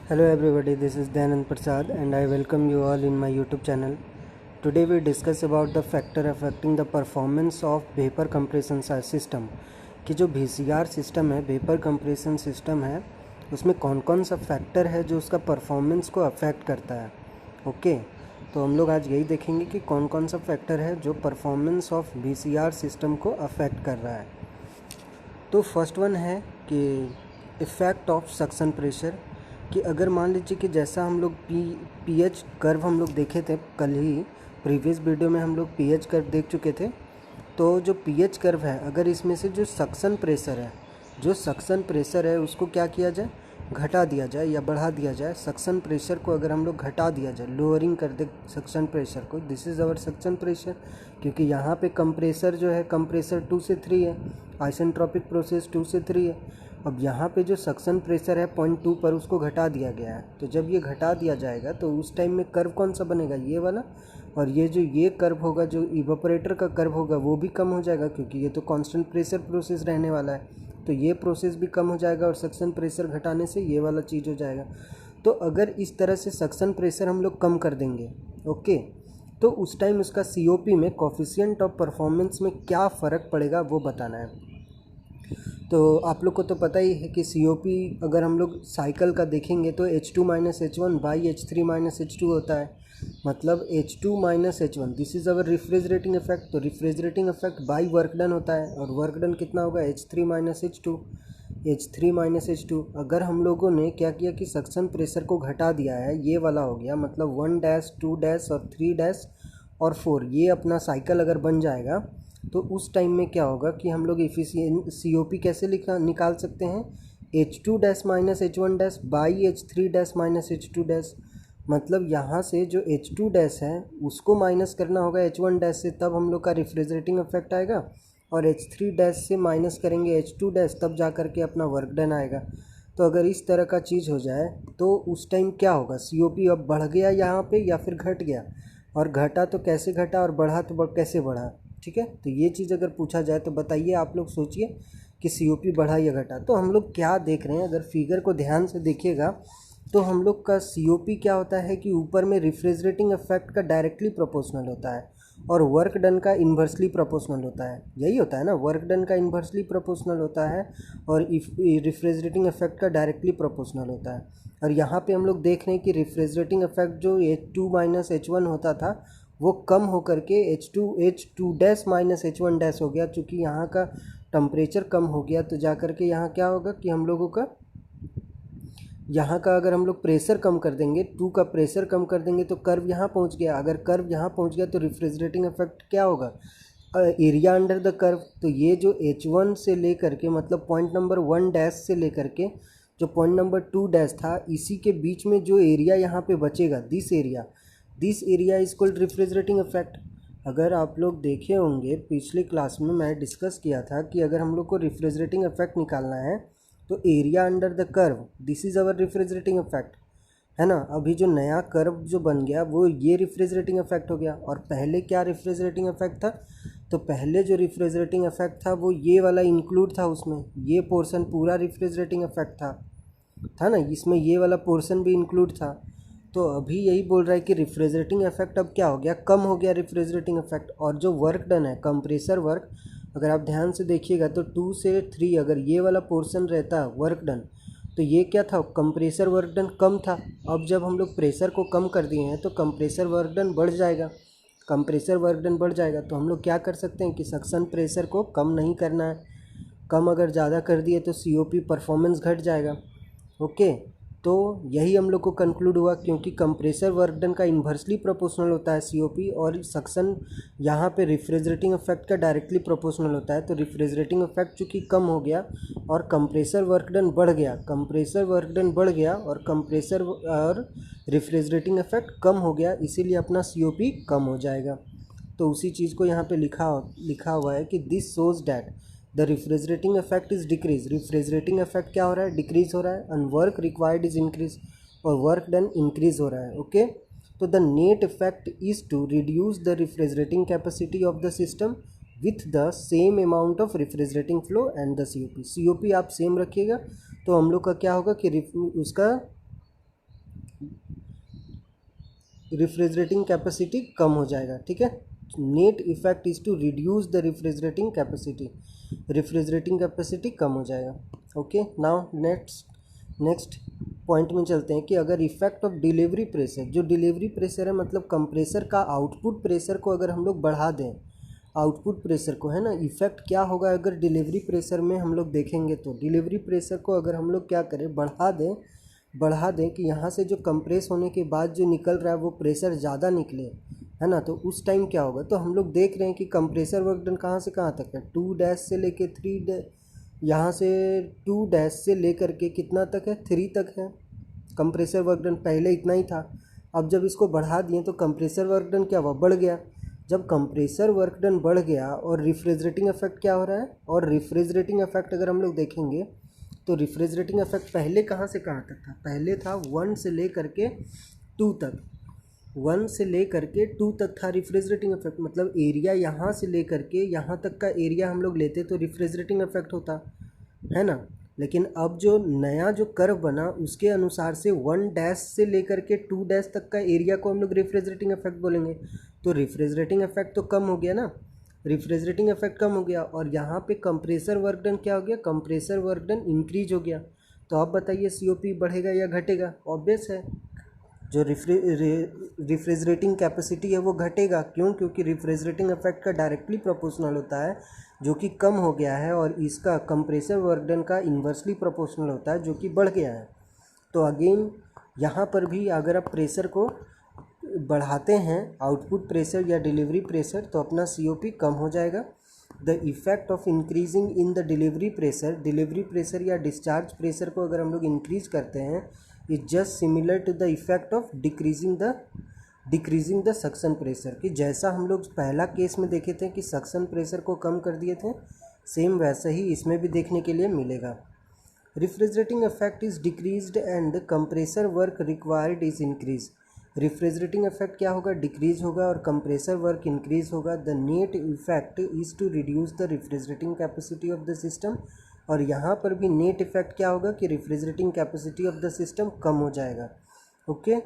Hello everybody, this is Dayanand Prasad and I welcome you all in my YouTube channel. Today we discuss about the factor affecting the performance of vapor compression system कि जो VCR system है, vapour compression system है, उसमें कौन कौन सा factor है जो उसका परफॉर्मेंस को अफेक्ट करता है। ओके, तो हम लोग आज यही देखेंगे कि कौन कौन सा फैक्टर है जो परफॉर्मेंस ऑफ VCR सिस्टम को अफेक्ट कर रहा है। तो फर्स्ट वन है कि इफ़ेक्ट ऑफ सक्शन प्रेशर, कि अगर मान लीजिए कि जैसा हम लोग पीएच कर्व हम लोग देखे थे कल ही, प्रीवियस वीडियो में हम लोग पीएच कर्व देख चुके थे। तो जो पीएच कर्व है, अगर इसमें से जो सक्शन प्रेशर है उसको क्या किया जाए, घटा दिया जाए या बढ़ा दिया जाए। सक्शन प्रेशर को अगर हम लोग घटा दिया जाए, लोअरिंग कर दे सक्शन प्रेशर को, this is our suction pressure. क्योंकि यहाँ पे कंप्रेसर जो है, कंप्रेसर 2 से 3 है, आइसेंट्रोपिक प्रोसेस 2 से 3 है। अब यहाँ पे जो सक्शन प्रेशर है 0.2 पर, उसको घटा दिया गया है। तो जब ये घटा दिया जाएगा तो उस टाइम में कर्व कौन सा बनेगा, ये वाला। और ये कर्व होगा, जो इवेपोरेटर का कर्व होगा, वो भी कम हो जाएगा, क्योंकि ये तो कांस्टेंट प्रेशर प्रोसेस रहने वाला है। तो ये प्रोसेस भी कम हो जाएगा और सक्शन प्रेशर घटाने से ये वाला चीज़ हो जाएगा। तो अगर इस तरह से सक्शन प्रेशर हम लोग कम कर देंगे, ओके, तो उस टाइम उसका COP में, कोफिशिएंट ऑफ परफॉर्मेंस में क्या फ़र्क पड़ेगा वो बताना है। तो आप लोग को तो पता ही है कि COP अगर हम लोग साइकिल का देखेंगे तो H2 - H1 by H3 - H2 होता है। मतलब H2 - H1, this is our refrigerating effect. तो refrigerating effect by work done होता है, और वर्क डन कितना होगा, H3 - H2। H3 - H2। अगर हम लोगों ने क्या किया कि सक्शन प्रेशर को घटा दिया है, ये वाला हो गया, मतलब 1 -, 2 और 3 और 4, ये अपना साइकिल अगर बन जाएगा, तो उस टाइम में क्या होगा कि हम लोग एफिशिएंट COP कैसे निकाल सकते हैं, H2 - H1 by H3 - H2। मतलब यहाँ से जो H2 है उसको माइनस करना होगा H1 से, तब हम लोग का रिफ्रिजरेटिंग इफेक्ट आएगा। और H3 से माइनस करेंगे H2, तब जा करके अपना वर्क डन आएगा। तो अगर इस तरह का चीज़ हो जाए तो उस टाइम क्या होगा, COP अब बढ़ गया यहाँ पे या फिर घट गया, और घटा तो कैसे घटा और बढ़ा तो कैसे बढ़ा। ठीक है, तो ये चीज़ अगर पूछा जाए तो बताइए, आप लोग सोचिए कि COP बढ़ा या घटा। तो हम लोग क्या देख रहे हैं, अगर फिगर को ध्यान से देखिएगा तो हम लोग का COP क्या होता है कि ऊपर में रिफ्रिजरेटिंग इफेक्ट का डायरेक्टली प्रोपोर्शनल होता है और वर्क डन का इन्वर्सली प्रोपोर्शनल होता है। यही होता है ना, वर्क डन का इन्वर्सली प्रोपोर्शनल होता है और रिफ्रिजरेटिंग इफेक्ट का डायरेक्टली प्रोपोर्शनल होता है। और यहाँ पे हम लोग देख रहे हैं कि रिफ्रिजरेटिंग इफेक्ट जो H2 - H1 होता था, वो कम होकर के H2 - H1 हो गया। चूँकि यहाँ का टम्परेचर कम हो गया, तो जा कर के यहाँ क्या होगा कि हम लोगों का यहाँ का अगर हम लोग प्रेशर कम कर देंगे, 2 का प्रेशर कम कर देंगे, तो कर्व यहाँ पहुँच गया। अगर कर्व यहाँ पहुँच गया तो रिफ्रिजरेटिंग इफेक्ट क्या होगा, एरिया अंडर द कर्व। तो ये जो H1 से लेकर के, मतलब पॉइंट नंबर 1 से लेकर के जो पॉइंट नंबर 2 था, इसी के बीच में जो एरिया यहाँ पे बचेगा, this area is called refrigerating effect. अगर आप लोग देखे होंगे पिछले क्लास में मैं डिस्कस किया था कि अगर हम लोग को रिफ्रिजरेटिंग इफेक्ट निकालना है तो area under the curve, this is our refrigerating effect, है ना। अभी जो नया कर्व जो बन गया वो ये रिफ्रिजरेटिंग इफेक्ट हो गया। और पहले क्या रिफ्रिजरेटिंग इफेक्ट था, तो पहले जो रिफ्रिजरेटिंग इफेक्ट था वो ये वाला इंक्लूड था, उसमें ये पोर्शन पूरा रिफ्रिजरेटिंग इफेक्ट था ना, इसमें ये वाला पोर्शन भी इंक्लूड था। तो अभी यही बोल रहा है कि रिफ्रिजरेटिंग इफेक्ट अब क्या हो गया, कम हो गया रिफ्रिजरेटिंग इफेक्ट। और जो वर्क डन है, कंप्रेसर वर्क, अगर आप ध्यान से देखिएगा तो 2 से 3 अगर ये वाला पोर्शन रहता वर्क डन, तो ये क्या था, कंप्रेसर वर्क डन कम था। अब जब हम लोग प्रेशर को कम कर दिए हैं तो कंप्रेसर वर्क डन बढ़ जाएगा। कंप्रेसर वर्क डन बढ़ जाएगा तो हम लोग क्या कर सकते हैं कि सक्शन प्रेशर को कम नहीं करना है। कम अगर ज़्यादा कर दिए तो COP परफॉर्मेंस घट जाएगा। ओके, तो यही हम लोग को कंक्लूड हुआ, क्योंकि कंप्रेसर वर्क डन का इन्वर्सली प्रोपोर्शनल होता है COP, और सक्शन यहाँ पे रिफ्रिजरेटिंग इफेक्ट का डायरेक्टली प्रोपोर्शनल होता है। तो रिफ्रिजरेटिंग इफेक्ट चूँकि कम हो गया और कंप्रेसर वर्क डन बढ़ गया, और कंप्रेसर और रिफ्रिजरेटिंग इफेक्ट कम हो गया, इसीलिए अपना COP कम हो जाएगा। तो उसी चीज़ को यहाँ पे लिखा हुआ है कि this shows that the refrigerating effect is decrease. Refrigerating effect क्या हो रहा है, डिक्रीज हो रहा है, and work required is increase, और वर्क डन इंक्रीज हो रहा है। ओके, तो the net effect is to reduce the refrigerating capacity of the system with the same amount of refrigerating flow and the COP। COP आप same रखिएगा तो हम लोग का क्या होगा कि उसका रेफ्रिजरेटिंग कैपेसिटी कम हो जाएगा, ठीक है। Net effect is to reduce the refrigerating capacity, refrigerating capacity कम हो जाएगा। ओके, नाउ नेक्स्ट पॉइंट में चलते हैं कि अगर इफेक्ट ऑफ डिलीवरी प्रेशर, जो डिलीवरी प्रेशर है मतलब कंप्रेसर का आउटपुट प्रेशर को अगर हम लोग बढ़ा दें, आउटपुट प्रेशर को, है ना, इफेक्ट क्या होगा अगर डिलीवरी प्रेशर में हम लोग देखेंगे तो डिलीवरी प्रेशर को अगर हम लोग क्या करें, बढ़ा दें कि यहाँ से जो कंप्रेस होने के बाद जो निकल रहा है वो प्रेशर ज़्यादा निकले, है ना, तो उस टाइम क्या होगा। तो हम लोग देख रहे हैं कि कंप्रेसर वर्क डन कहाँ से कहाँ तक है, 2 से लेके 3, यहाँ से 2 से लेकर के कितना तक है, 3 तक है कंप्रेसर वर्क डन। पहले इतना ही था, अब जब इसको बढ़ा दिए तो कंप्रेसर वर्क डन क्या हुआ, बढ़ गया। जब कंप्रेसर वर्क डन बढ़ गया और रिफ्रिजरेटिंग इफेक्ट क्या हो रहा है, और रिफ्रिजरेटिंग इफेक्ट अगर हम लोग देखेंगे तो रिफ्रिजरेटिंग इफेक्ट पहले कहाँ से कहाँ तक था, पहले था 1 से लेकर के 2 तक, 1 से लेकर के 2 तक था रिफ्रिजरेटिंग इफेक्ट। मतलब एरिया यहाँ से लेकर के यहाँ तक का एरिया हम लोग लेते तो रिफ्रिजरेटिंग इफेक्ट होता, है ना। लेकिन अब जो नया जो कर्व बना उसके अनुसार से 1 से लेकर के 2 तक का एरिया को हम लोग रिफ्रिजरेटिंग इफेक्ट बोलेंगे। तो रिफ्रिजरेटिंग इफेक्ट तो कम हो गया ना, रिफ्रिजरेटिंग इफेक्ट कम हो गया, और यहाँ पे कंप्रेसर वर्क डन क्या हो गया, कंप्रेसर वर्क डन इंक्रीज हो गया। तो आप बताइए सीओपी बढ़ेगा या घटेगा, ऑब्वियस है जो रिफ्रिजरेटिंग कैपेसिटी है वो घटेगा। क्यों, क्योंकि रिफ्रिजरेटिंग इफेक्ट का डायरेक्टली प्रोपोर्शनल होता है जो कि कम हो गया है, और इसका कंप्रेसर वर्क डन का इन्वर्सली प्रोपोर्शनल होता है जो कि बढ़ गया है। तो अगेन यहाँ पर भी अगर आप प्रेशर को बढ़ाते हैं, आउटपुट प्रेशर या डिलीवरी प्रेशर, तो अपना सीओपी कम हो जाएगा। The effect of increasing in the delivery pressure या डिस्चार्ज प्रेशर को अगर हम लोग इंक्रीज करते हैं, is just similar to the effect of decreasing the suction pressure, कि जैसा हम लोग पहला केस में देखे थे कि सक्शन प्रेशर को कम कर दिए थे, सेम वैसे ही इसमें भी देखने के लिए मिलेगा। Refrigerating effect is decreased and compressor work required is increase. Refrigerating effect क्या होगा, डिक्रीज होगा, और कंप्रेसर वर्क इंक्रीज होगा। The net effect is to reduce the refrigerating capacity of the system, और यहाँ पर भी नेट इफेक्ट क्या होगा कि refrigerating capacity of the system कम हो जाएगा। Okay,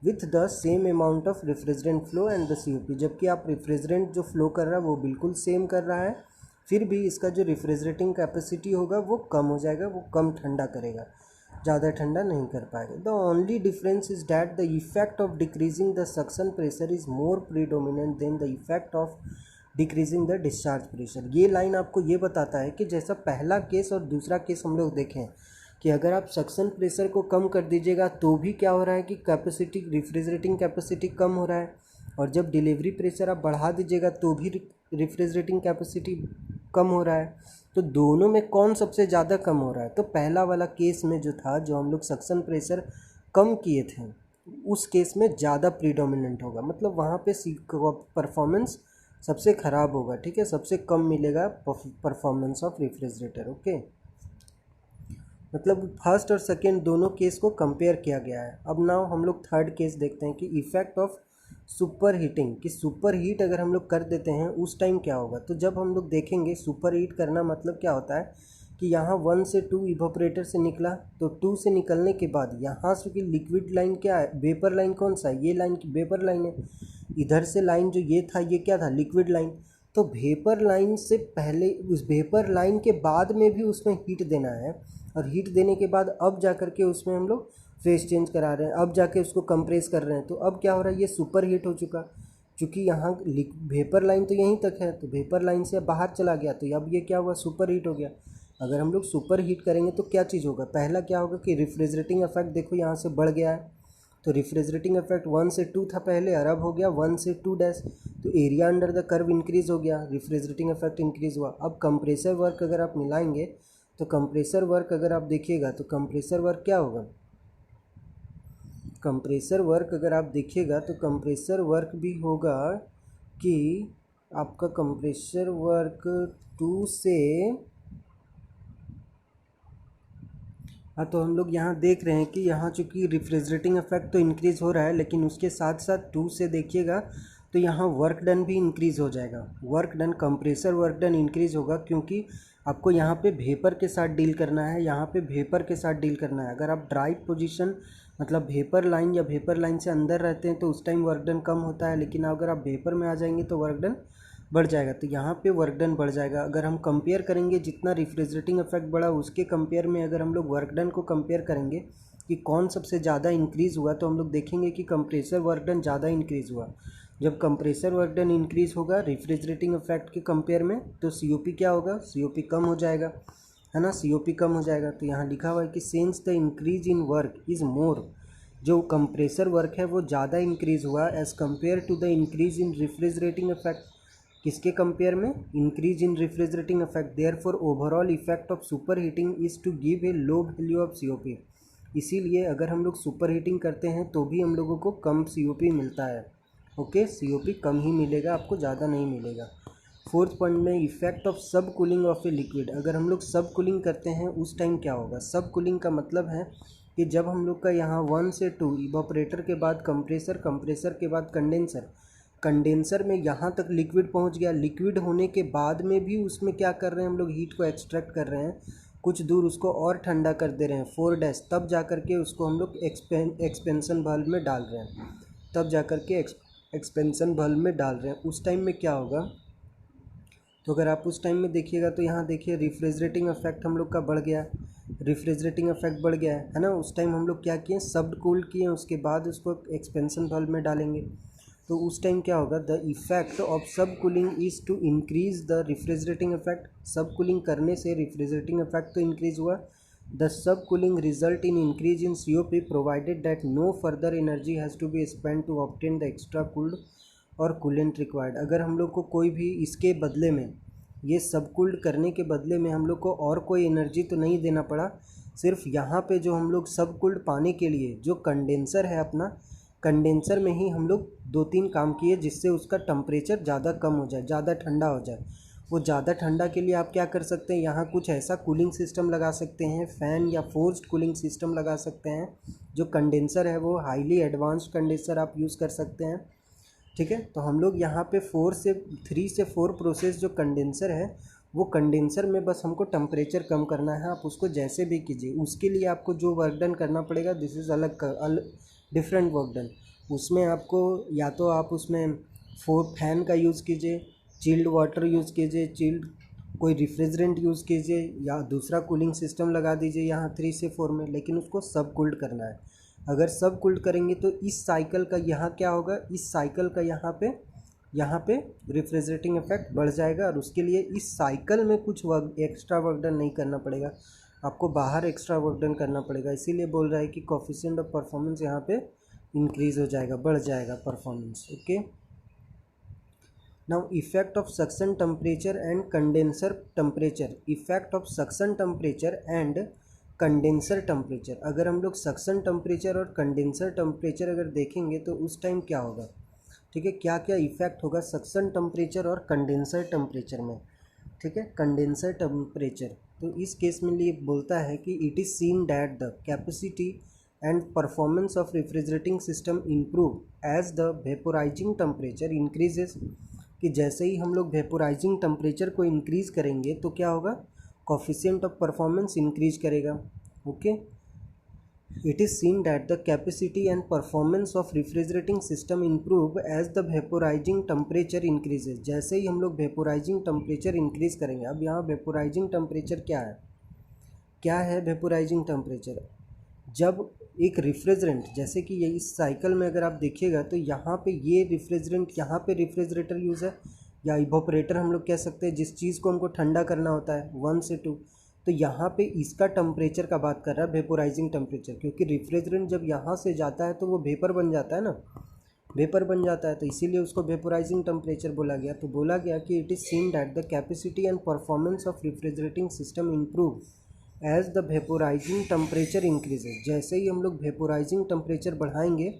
with the same amount of refrigerant flow and the COP, जबकि आप रेफ्रिजरेंट जो फ्लो कर रहा है वो बिल्कुल सेम कर रहा है, फिर भी इसका जो रेफ्रिजरेटिंग कैपेसिटी होगा वो कम हो जाएगा, वो कम ठंडा करेगा, ज़्यादा ठंडा नहीं कर पाएगा। The only difference is that the effect of decreasing the suction pressure is more predominant than the effect of decreasing the discharge pressure. ये लाइन आपको ये बताता है कि जैसा पहला केस और दूसरा केस हम लोग देखें कि अगर आप सक्शन प्रेशर को कम कर दीजिएगा तो भी क्या हो रहा है कि कैपेसिटी, रिफ्रिजरेटिंग कैपेसिटी कम हो रहा है, और जब डिलीवरी प्रेशर आप बढ़ा दीजिएगा तो भी रिफ्रिजरेटिंग कैपेसिटी कम हो रहा है। तो दोनों में कौन सबसे ज़्यादा कम हो रहा है, तो पहला वाला केस में जो था, जो हम लोग सक्शन प्रेशर कम किए थे, उस केस में ज़्यादा प्रीडोमिनेंट होगा, मतलब वहाँ पे परफॉर्मेंस सबसे ख़राब होगा, ठीक है, सबसे कम मिलेगा परफॉर्मेंस ऑफ रेफ्रिजरेटर। ओके, मतलब फर्स्ट और सेकेंड दोनों केस को कंपेयर किया गया है। अब नाउ हम लोग थर्ड केस देखते हैं कि इफ़ेक्ट ऑफ सुपर हीटिंग, कि सुपर हीट अगर हम लोग कर देते हैं उस टाइम क्या होगा। तो जब हम लोग देखेंगे सुपर हीट करना मतलब क्या होता है कि यहाँ 1 से 2 इवापोरेटर से निकला, तो 2 से निकलने के बाद यहाँ से कि लिक्विड लाइन क्या है, वेपर लाइन कौन सा है, ये लाइन की वेपर लाइन है। इधर से लाइन जो ये था ये क्या था, लिक्विड लाइन। तो वेपर लाइन से पहले, उस वेपर लाइन के बाद में भी उसमें हीट देना है, और हीट देने के बाद अब जा कर के उसमें हम लोग फेस चेंज करा रहे हैं, अब जाके उसको कंप्रेस कर रहे हैं। तो अब क्या हो रहा है, ये सुपर हीट हो चुका, क्योंकि यहाँ वेपर लाइन तो यहीं तक है, तो वेपर लाइन से बाहर चला गया, तो अब ये क्या हुआ, सुपर हीट हो गया। अगर हम लोग सुपर हीट करेंगे तो क्या चीज़ होगा, पहला क्या होगा कि रिफ्रिजरेटिंग इफेक्ट देखो यहाँ से बढ़ गया है। तो रिफ्रिजरेटिंग इफेक्ट 1 से 2 था पहले, और अब हो गया 1 से 2 डैश, तो area under the curve increase हो गया, रिफ्रिजरेटिंग इफेक्ट इंक्रीज़ हुआ। अब कंप्रेसर वर्क अगर आप मिलाएंगे तो कंप्रेसर वर्क अगर आप देखिएगा तो कंप्रेसर वर्क क्या होगा, कंप्रेसर वर्क अगर आप देखिएगा तो कंप्रेसर वर्क भी होगा कि आपका कंप्रेसर वर्क 2 से, हाँ, तो हम लोग यहाँ देख रहे हैं कि यहाँ चूँकि रिफ्रिजरेटिंग इफेक्ट तो इंक्रीज़ हो रहा है, लेकिन उसके साथ साथ 2 से देखिएगा तो यहाँ वर्क डन भी इंक्रीज़ हो जाएगा। Work done, compressor work done increase होगा, क्योंकि आपको यहाँ पे वेपर के साथ डील करना है, यहाँ पे वेपर के साथ डील करना है। अगर आप ड्राई पोजीशन मतलब वेपर लाइन या वेपर लाइन से अंदर रहते हैं तो उस टाइम वर्क डन कम होता है, लेकिन अगर आप वेपर में आ जाएंगे तो वर्क डन बढ़ जाएगा। तो यहाँ पे वर्क डन बढ़ जाएगा। अगर हम कंपेयर करेंगे जितना रिफ्रिजरेटिंग इफेक्ट बढ़ा उसके कंपेयर में अगर हम लोग वर्क डन को कंपेयर करेंगे कि कौन सबसे ज़्यादा इंक्रीज़ हुआ, तो हम लोग देखेंगे कि कंप्रेसर वर्क डन ज़्यादा इंक्रीज़ हुआ। जब कंप्रेसर वर्क डन इंक्रीज़ होगा रेफ्रिजरेटिंग इफेक्ट के कंपेयर में, तो COP क्या होगा, COP कम हो जाएगा, है ना, COP कम हो जाएगा। तो यहाँ लिखा हुआ है कि since the increase in work is more, जो कंप्रेसर वर्क है वो ज़्यादा इंक्रीज़ हुआ as compare to the increase in refrigerating effect. किसके कंपेयर में, increase in refrigerating effect. Therefore overall effect of super heating is to give a low value of COP। इसीलिए अगर हम लोग सुपर हीटिंग करते हैं तो भी हम लोगों को कम COP मिलता है। ओके, COP कम ही मिलेगा आपको, ज़्यादा नहीं मिलेगा। फोर्थ पॉइंट में effect of sub cooling of a liquid. अगर हम लोग सब कूलिंग करते हैं उस टाइम क्या होगा। सब कूलिंग का मतलब है कि जब हम लोग का यहाँ 1 से 2 इवापोरेटर के बाद कंप्रेसर, कंप्रेसर के बाद कंडेंसर, कंडेंसर में यहाँ तक लिक्विड पहुँच गया। लिक्विड होने के बाद में भी उसमें क्या कर रहे हैं हम लोग, हीट को एक्सट्रैक्ट कर रहे हैं, कुछ दूर उसको और ठंडा कर दे रहे हैं 4 तब जा कर के उसको हम लोग एक्सपेंशन वाल्व में डाल रहे हैं, तब जा कर के एक्सपेंशन वाल्व में डाल रहे हैं। उस टाइम में क्या होगा, तो अगर आप उस टाइम में देखिएगा तो यहाँ देखिए रिफ्रिजरेटिंग इफेक्ट हम लोग का बढ़ गया, रिफ्रिजरेटिंग इफेक्ट बढ़ गया है ना। उस टाइम हम लोग क्या किए, सब कूल किए, उसके बाद उसको एक्सपेंशन वाल्व में डालेंगे। तो उस टाइम क्या होगा, the effect of sub cooling is to increase the refrigerating effect. Sub cooling करने से रिफ्रिजरेटिंग इफेक्ट तो इंक्रीज हुआ। The sub cooling result in increase in COP provided that no further energy has to be spend to obtain the extra cooled और coolant required. अगर हम लोग को कोई भी इसके बदले में, ये सब कूल्ड करने के बदले में हम लोग को और कोई एनर्जी तो नहीं देना पड़ा। सिर्फ यहाँ पे जो हम लोग सब कूल्ड पाने के लिए जो कंडेंसर है अपना, कंडेंसर में ही हम लोग 2-3 काम किए जिससे उसका टेम्परेचर ज़्यादा कम हो जाए, ज़्यादा ठंडा हो जाए। वो ज़्यादा ठंडा के लिए आप क्या कर सकते हैं, यहाँ कुछ ऐसा कूलिंग सिस्टम लगा सकते हैं, फ़ैन या फोर्स्ड कूलिंग सिस्टम लगा सकते हैं। जो कंडेंसर है वो हाईली एडवांस्ड कंडेंसर आप यूज़ कर सकते हैं। ठीक है, तो हम लोग यहाँ पे 3 से 4 प्रोसेस जो कंडेंसर है, वो कंडेंसर में बस हमको टेम्परेचर कम करना है। आप उसको जैसे भी कीजिए, उसके लिए आपको जो वर्क डन करना पड़ेगा दिस इज़ अलग डिफरेंट वर्क डन। उसमें आपको या तो आप उसमें फैन का यूज़ कीजिए, चिल्ड वाटर यूज़ कीजिए, चिल्ड कोई रिफ्रिजरेंट यूज़ कीजिए, या दूसरा कूलिंग सिस्टम लगा दीजिए यहाँ 3 से 4 में, लेकिन उसको सब कूल्ड करना है। अगर सब कूल्ड करेंगे तो इस साइकिल का यहाँ क्या होगा, इस साइकिल का यहाँ पे रिफ्रिजरेटिंग इफेक्ट बढ़ जाएगा। और उसके लिए इस साइकिल में कुछ एक्स्ट्रा वर्क डन नहीं करना पड़ेगा, आपको बाहर एक्स्ट्रा वर्क डन करना पड़ेगा। इसीलिए बोल रहा है कि कोफिशिएंट ऑफ परफॉर्मेंस यहाँ पे इंक्रीज़ हो जाएगा, बढ़ जाएगा performance. Okay, now effect of suction temperature and condenser temperature. Effect of suction temperature and condenser temperature. अगर हम लोग सक्शन टेम्परेचर और कंडेंसर टेम्परेचर अगर देखेंगे तो उस टाइम क्या होगा, ठीक है, क्या क्या इफेक्ट होगा सक्शन टेम्परेचर और कंडेंसर टेम्परेचर में। ठीक है, कंडेंसर टेम्परेचर, तो इस केस में लिए बोलता है कि it is seen that the capacity and performance of refrigerating system improve as the vaporizing temperature increases. कि जैसे ही हम लोग वेपोराइजिंग टेम्परेचर को इंक्रीज़ करेंगे तो क्या होगा, कोफिशिएंट ऑफ परफॉर्मेंस इंक्रीज करेगा। Okay, it is seen that the capacity and performance of refrigerating system improve as the vaporizing temperature increases. जैसे ही हम लोग वेपोराइजिंग टेम्परेचर इंक्रीज करेंगे। अब यहाँ वेपोराइजिंग टेम्परेचर क्या है, क्या है वेपोराइजिंग टेम्परेचर, जब एक रिफ्रिजरेंट, जैसे कि ये इस साइकिल में अगर आप देखिएगा तो यहाँ पे ये रिफ्रिजरेंट, यहाँ पे रिफ्रिजरेटर यूज़ है या इवोपरेटर हम लोग कह सकते हैं, जिस चीज़ को हमको ठंडा करना होता है 1 से 2। तो यहाँ पे इसका टेम्परेचर का बात कर रहा है वेपोराइजिंग टेम्परेचर, क्योंकि रिफ्रिजरेंट जब यहाँ से जाता है तो वो वेपर बन जाता है ना, वेपर बन जाता है, तो इसीलिए उसको वेपोराइजिंग टेम्परेचर बोला गया। तो बोला गया कि it is seen that the capacity and performance of refrigerating system improve as the vaporizing temperature increases. जैसे ही हम लोग वेपोराइजिंग टेम्परेचर बढ़ाएंगे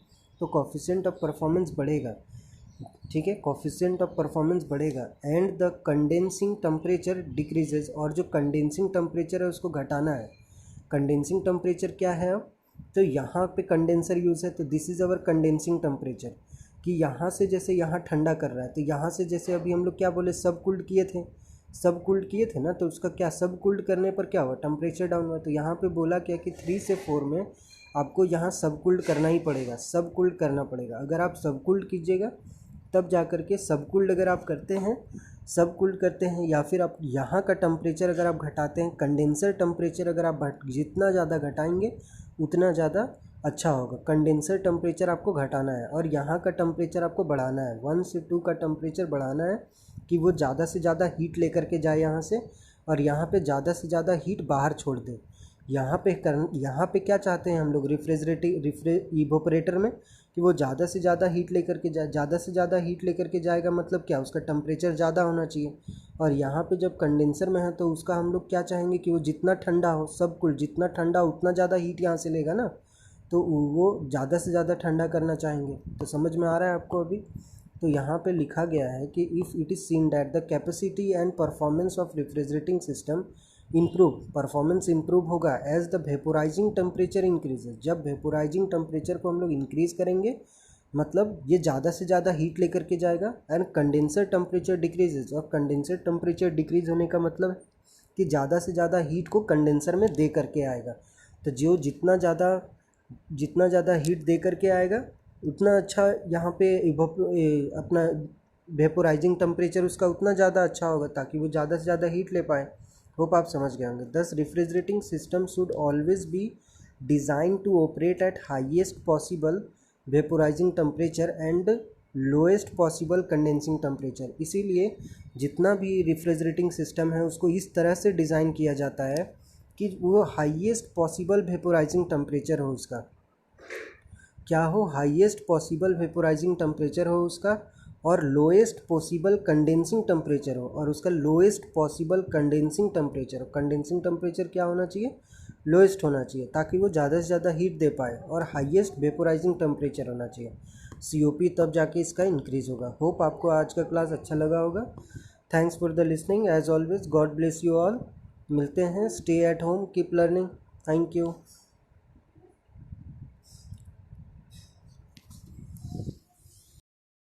तो कोफिशिएंट ऑफ परफॉर्मेंस बढ़ेगा। ठीक है, कोफिशिएंट ऑफ परफॉर्मेंस बढ़ेगा and the condensing temperature decreases. और जो कंडेंसिंग टेम्परेचर है उसको घटाना है। कंडेंसिंग टेम्परेचर क्या है, तो यहाँ पे कंडेंसर यूज़ है, तो this is our condensing temperature. कि यहाँ से जैसे यहाँ ठंडा कर रहा है, तो यहाँ से जैसे अभी हम लोग क्या बोले, सब कूल्ड किए थे, सब कूल्ड किए थे ना, तो उसका क्या, सब कूल्ड करने पर क्या हुआ, टेम्परेचर डाउन हुआ। तो यहाँ पे बोला क्या कि 3 से 4 में आपको यहाँ सबकूल्ड करना ही पड़ेगा, सबकूल्ड करना पड़ेगा। अगर आप सबकूल्ड कीजिएगा तब जा कर के, सबकूल्ड अगर आप करते हैं, सबकूल्ड करते हैं, या फिर आप यहाँ का टेम्परेचर अगर आप घटाते हैं, कंडेंसर टेम्परेचर अगर आप जितना ज़्यादा घटाएंगे उतना ज़्यादा अच्छा होगा। कंडेंसर टेम्परेचर आपको घटाना है और यहाँ का टेम्परेचर आपको बढ़ाना है, 1 से 2 का टेम्परेचर बढ़ाना है कि वो ज़्यादा से ज़्यादा हीट लेकर के जाए यहाँ से, और यहाँ पे ज़्यादा से ज़्यादा हीट बाहर छोड़ दे। यहाँ पे क्या चाहते हैं हम लोग इवोपरेटर में, कि वो ज़्यादा से ज़्यादा हीट लेकर के जाए। ज़्यादा से ज़्यादा हीट लेकर के जाएगा मतलब क्या, उसका टेम्परेचर ज़्यादा होना चाहिए। और यहाँ पे जब कंडेंसर में है तो उसका हम लोग क्या चाहेंगे कि वो जितना ठंडा हो, सब कुल जितना ठंडा उतना ज़्यादा हीट यहाँ से लेगा ना, तो वो ज़्यादा से ज़्यादा ठंडा करना चाहेंगे। तो समझ में आ रहा है आपको अभी? तो यहाँ पे लिखा गया है कि if it is seen that the capacity and performance of refrigerating system improve, performance improve होगा as the vaporizing temperature increases. जब वेपोराइजिंग टेम्परेचर को हम लोग इंक्रीज़ करेंगे मतलब ये ज़्यादा से ज़्यादा हीट लेकर के जाएगा, एंड कंडेंसर टेम्परेचर डिक्रीजेज। और कंडेंसर टेम्परेचर डिक्रीज होने का मतलब है कि ज़्यादा से ज़्यादा हीट को कंडेंसर में दे करके आएगा। तो जो जितना ज़्यादा हीट दे करके आएगा उतना अच्छा यहाँ पे अपना वेपोराइजिंग टेम्परेचर उसका उतना ज़्यादा अच्छा होगा, ताकि वो ज़्यादा से ज़्यादा हीट ले पाए। होप आप समझ गए होंगे। Thus refrigerating system should always be design to operate at highest possible vaporizing temperature and lowest possible condensing temperature. इसीलिए जितना भी रेफ्रिजरेटिंग सिस्टम है उसको इस तरह से डिज़ाइन किया जाता है कि वो हाईएस्ट पॉसिबल वेपोराइजिंग टेम्परेचर हो उसका, क्या हो, हाईएस्ट पॉसिबल वेपोराइजिंग टेम्परेचर हो उसका, और लोएस्ट पॉसिबल कंडेंसिंग टेम्परेचर हो, और उसका लोएस्ट पॉसिबल कंडेंसिंग टेम्परेचर हो। कंडेंसिंग टेम्परेचर क्या होना चाहिए, लोएस्ट होना चाहिए, ताकि वो ज़्यादा से ज़्यादा हीट दे पाए, और हाईएस्ट वेपोराइजिंग टेम्परेचर होना चाहिए COP, तब जाके इसका इंक्रीज़ होगा। होप आपको आज का क्लास अच्छा लगा होगा। Thanks for the listening, as always God bless you all. मिलते हैं, stay at home, keep learning, thank you.